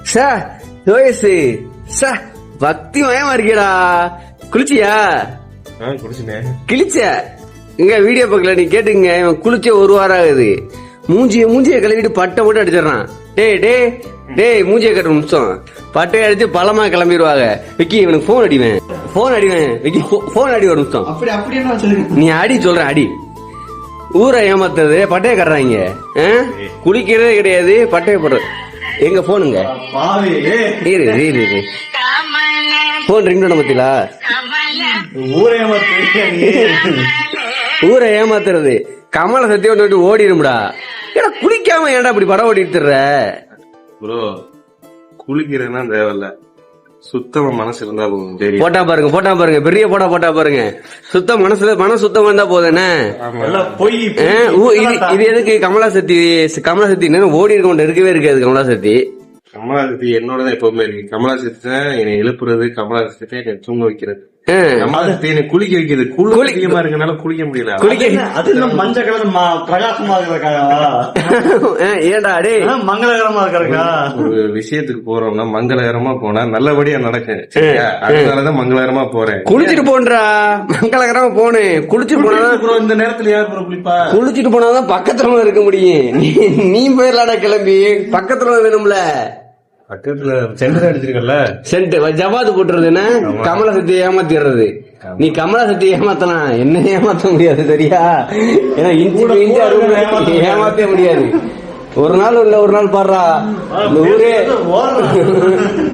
Sir ஜோயசு sir பக்தி மயமா இருக்கேடா. குளிச்சியா? குடிச்சுனேன். கிழிச்ச இங்க வீடியோ பக்கல நீ கேட்டுங்க. இவன் குளிச்ச ஒரு வாரம் ஆகுது. மூஞ்சிய கழுவிட்டு பட்டை மட்டும் அடிச்சிடறான். டேய் மூஞ்சிய கட்ட நிமிஷம் பட்டையை அடிச்சு பழமா கிளம்பிடுவாங்க. விக்கி இவனுக்கு போன் அடிவேன் விக்கி போன் அடி ஒரு நிமிஷம். நீ அடி சொல்றேன் அடி. ஊரை ஏமாத்துறது பட்டையை கட்டுறாங்க. குளிக்கிறதே கிடையாது பட்டையை போடுறது. எங்க போனுங்க போன் ரிங் பண்ண பத்திலா? ஊரை ஏமாத்துறது கமல சத்தியம் விட்டு ஓடிடும்டா. ஏன்னா குளிக்காம ஏன்டா இப்படி படம் ஓடிட்டுற? ப்ரோ குளிக்கிறதுனா தேவையில்ல, சுத்தமா மனசு இருந்தா போதும். போட்டா பாருங்க பெரிய போட்டா பாருங்க. சுத்தம் மனசு சுத்தமா இருந்தா போதும். இது எதுக்கு கமலாசக்தி ஓடி இருக்க இருக்கவே இருக்காது. கமலாசக்தி என்னோடதான் எப்பவுமே இருக்கு. கமலாசக்தி தான் என்னை எழுப்புறது, கமலாசக்தி தான் என்னை தூங்க வைக்கிறது, கமலாசக்தி என்னை குளிக்க வைக்கிறது. குளிக்க அதிகமா இருக்கனால குளிக்க முடியல. மஞ்சள் கலர் பிரகாசமா ஏன்டா அடே மங்களகரமா இருக்கா? ஒரு விஷயத்துக்கு போறோம்னா மங்களகரமா போனா நல்லபடியா நடக்கும். அதனாலதான் மங்களகரமா போறேன். குளிச்சுட்டு போன்றா மங்களகரமா போனு. குளிச்சுட்டு போனா இந்த நேரத்துல யார் குளிப்பா? குளிச்சுட்டு போனாதான் பக்கத்துல இருக்க முடியும். நீ போயிடலாடா கிளம்பி. பக்கத்துல வேணும்ல. பக்கத்துல சென்டர் அடிச்சிருக்கல, சென்ட் ஜவாது போட்டுறதுன்னா கமலாசக்தி ஏமாத்திடுறது. நீ கமலாசக்தி ஏமாத்தலாம், என்ன ஏமாத்த முடியாது சரியா? ஏன்னா ஏமாத்த முடியாது. ஒரு நாள் பாடுறா. இந்த